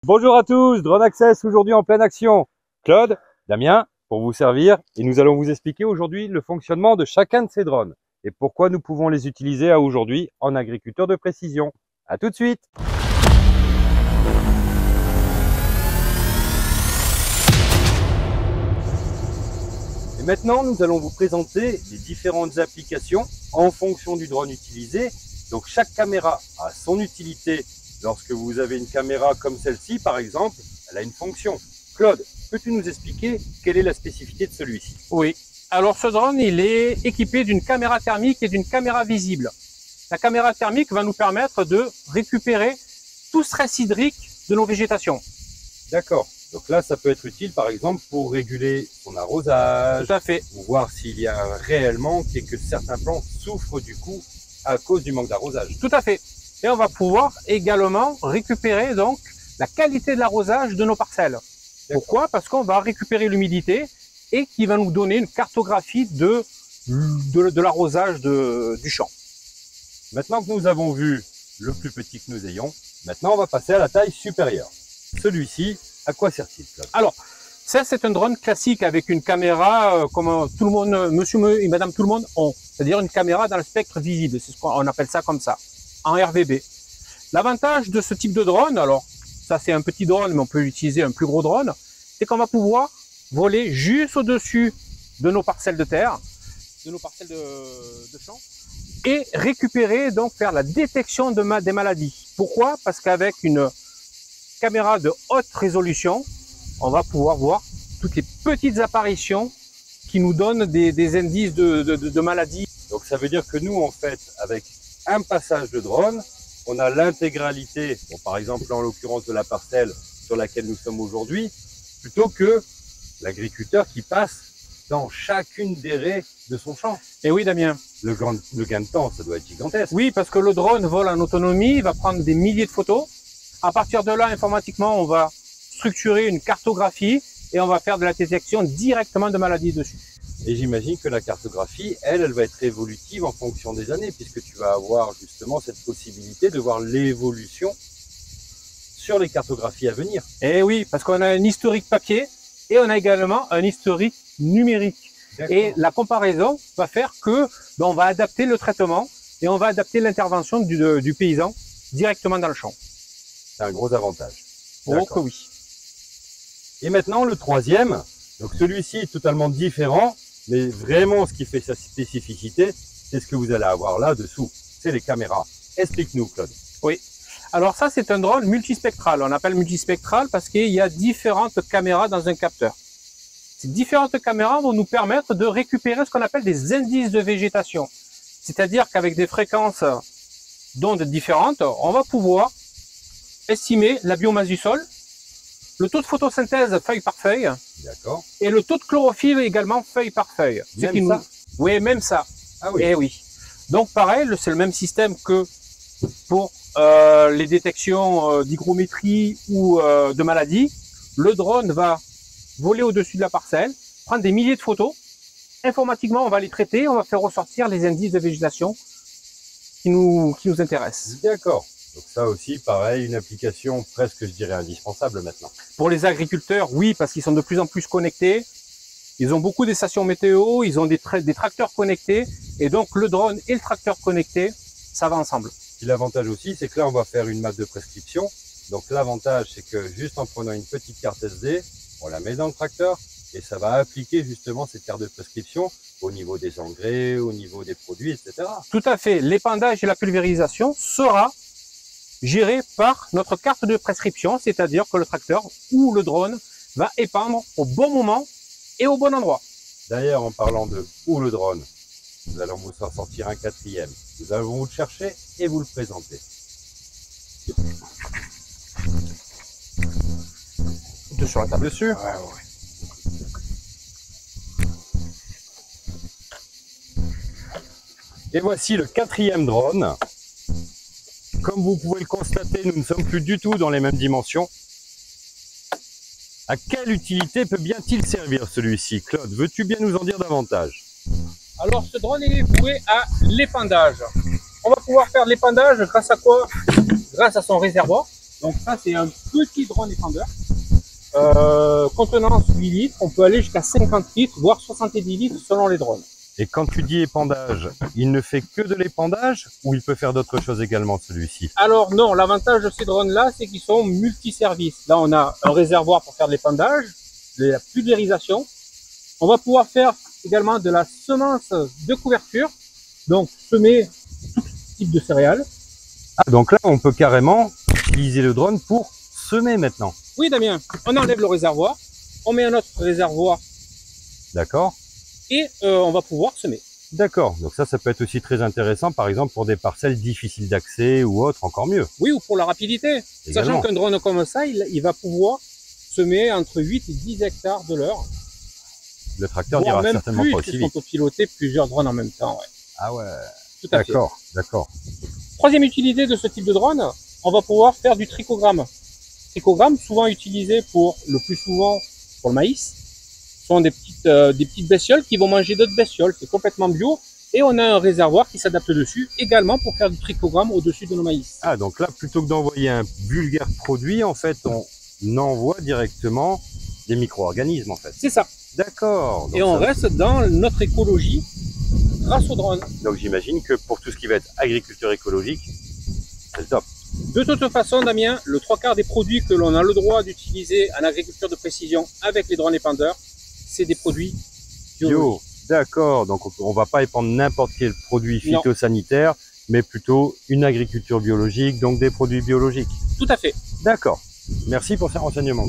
Bonjour à tous, Drone Access aujourd'hui en pleine action. Claude, Damien, pour vous servir et nous allons vous expliquer aujourd'hui le fonctionnement de chacun de ces drones et pourquoi nous pouvons les utiliser à aujourd'hui en agriculteur de précision. À tout de suite. Et maintenant, nous allons vous présenter les différentes applications en fonction du drone utilisé. Donc chaque caméra a son utilité. Lorsque vous avez une caméra comme celle-ci, par exemple, elle a une fonction. Claude, peux-tu nous expliquer quelle est la spécificité de celui-ci? Oui, alors ce drone, il est équipé d'une caméra thermique et d'une caméra visible. La caméra thermique va nous permettre de récupérer tout stress hydrique de nos végétations. D'accord. Donc là, ça peut être utile, par exemple, pour réguler son arrosage. Tout à fait. Ou voir s'il y a réellement que certains plants souffrent du coup à cause du manque d'arrosage. Tout à fait. Et on va pouvoir également récupérer donc la qualité de l'arrosage de nos parcelles. Pourquoi? Parce qu'on va récupérer l'humidité et qui va nous donner une cartographie de l'arrosage du champ. Maintenant que nous avons vu le plus petit que nous ayons, maintenant on va passer à la taille supérieure. Celui-ci, à quoi sert-il, Claude? Alors, ça c'est un drone classique avec une caméra comme tout le monde, monsieur et madame tout le monde ont. C'est-à-dire une caméra dans le spectre visible, c'est ce qu'on appelle ça comme ça, en RVB. L'avantage de ce type de drone, alors ça c'est un petit drone mais on peut utiliser un plus gros drone, c'est qu'on va pouvoir voler juste au-dessus de nos parcelles de terre, de nos parcelles de champs, et récupérer, donc faire la détection des maladies. Pourquoi? Parce qu'avec une caméra de haute résolution, on va pouvoir voir toutes les petites apparitions qui nous donnent des indices de maladies. Donc ça veut dire que nous, en fait, avec un passage de drone, on a l'intégralité, bon, par exemple en l'occurrence de la parcelle sur laquelle nous sommes aujourd'hui, plutôt que l'agriculteur qui passe dans chacune des raies de son champ. Et oui, Damien. Le gain de temps, ça doit être gigantesque. Oui, parce que le drone vole en autonomie, il va prendre des milliers de photos. À partir de là, informatiquement, on va structurer une cartographie et on va faire de la détection directement de maladies dessus. Et j'imagine que la cartographie, elle va être évolutive en fonction des années, puisque tu vas avoir justement cette possibilité de voir l'évolution sur les cartographies à venir. Et oui, parce qu'on a un historique papier et on a également un historique numérique. Et la comparaison va faire que on va adapter le traitement et on va adapter l'intervention du paysan directement dans le champ. C'est un gros avantage. Oh que oui. Et maintenant le troisième, donc celui-ci est totalement différent, mais vraiment ce qui fait sa spécificité, c'est ce que vous allez avoir là dessous, c'est les caméras. Explique-nous, Claude. Oui. Alors ça, c'est un drone multispectral. On appelle multispectral parce qu'il y a différentes caméras dans un capteur. Ces différentes caméras vont nous permettre de récupérer ce qu'on appelle des indices de végétation. C'est-à-dire qu'avec des fréquences d'ondes différentes, on va pouvoir estimer la biomasse du sol, le taux de photosynthèse feuille par feuille, et le taux de chlorophylle également feuille par feuille. Même ça? Oui, même ça. Ah oui. Et oui. Donc pareil, c'est le même système que pour les détections d'hygrométrie ou de maladies. Le drone va voler au-dessus de la parcelle, prendre des milliers de photos. Informatiquement, on va les traiter, on va faire ressortir les indices de végétation qui nous intéressent. D'accord. Donc ça aussi, pareil, une application presque, je dirais, indispensable maintenant. Pour les agriculteurs, oui, parce qu'ils sont de plus en plus connectés. Ils ont beaucoup des stations météo, ils ont des tracteurs connectés. Et donc, le drone et le tracteur connecté, ça va ensemble. Et l'avantage aussi, c'est que là, on va faire une map de prescription. Donc l'avantage, c'est que juste en prenant une petite carte SD, on la met dans le tracteur et ça va appliquer justement cette carte de prescription au niveau des engrais, au niveau des produits, etc. Tout à fait. L'épandage et la pulvérisation sera géré par notre carte de prescription, c'est-à-dire que le tracteur ou le drone va épandre au bon moment et au bon endroit. D'ailleurs, en parlant de ou le drone, nous allons vous sortir un quatrième. Nous allons vous le chercher et vous le présenter. Deux sur la table. Dessus. Ouais. Et voici le quatrième drone. Comme vous pouvez le constater, nous ne sommes plus du tout dans les mêmes dimensions. À quelle utilité peut bien-il servir celui-ci? Claude, veux-tu bien nous en dire davantage? Alors ce drone est voué à l'épandage. On va pouvoir faire de l'épandage grâce à quoi? Grâce à son réservoir. Donc ça, c'est un petit drone épandeur. Contenance 8 litres, on peut aller jusqu'à 50 litres, voire 70 litres selon les drones. Et quand tu dis épandage, il ne fait que de l'épandage ou il peut faire d'autres choses également celui-ci? Alors non, l'avantage de ces drones-là, c'est qu'ils sont multiservices. Là, on a un réservoir pour faire de l'épandage, de la pulvérisation. On va pouvoir faire également de la semence de couverture, donc semer tout type de céréales. Ah, donc là, on peut carrément utiliser le drone pour semer maintenant. Oui, Damien, on enlève le réservoir, on met un autre réservoir D'accord? et on va pouvoir semer. D'accord. Donc ça peut être aussi très intéressant, par exemple, pour des parcelles difficiles d'accès ou autres, encore mieux. Oui, ou pour la rapidité. Également. Sachant qu'un drone comme ça, il va pouvoir semer entre 8 et 10 hectares de l'heure. Le tracteur Voire n'ira même certainement plus, pas aussi puisqu'on vite. peut piloter plusieurs drones en même temps. Ouais. Ah ouais. Tout à fait. D'accord, d'accord. Troisième utilité de ce type de drone, on va pouvoir faire du trichogramme. Trichogramme, souvent utilisé le plus souvent pour le maïs. Ce sont des petites bestioles qui vont manger d'autres bestioles. C'est complètement bio. Et on a un réservoir qui s'adapte dessus également pour faire du trichogramme au-dessus de nos maïs. Ah, donc là, plutôt que d'envoyer un vulgaire produit, en fait, on envoie directement des micro-organismes, en fait. C'est ça. D'accord. Et on reste dans notre écologie grâce au drone. Donc j'imagine que pour tout ce qui va être agriculture écologique, c'est le top. De toute façon, Damien, le 3/4 des produits que l'on a le droit d'utiliser en agriculture de précision avec les drones épandeurs, c'est des produits Bio. D'accord. Donc on va pas épandre n'importe quel produit phytosanitaire, mais plutôt une agriculture biologique, donc des produits biologiques. Tout à fait. D'accord. Merci pour ces renseignements.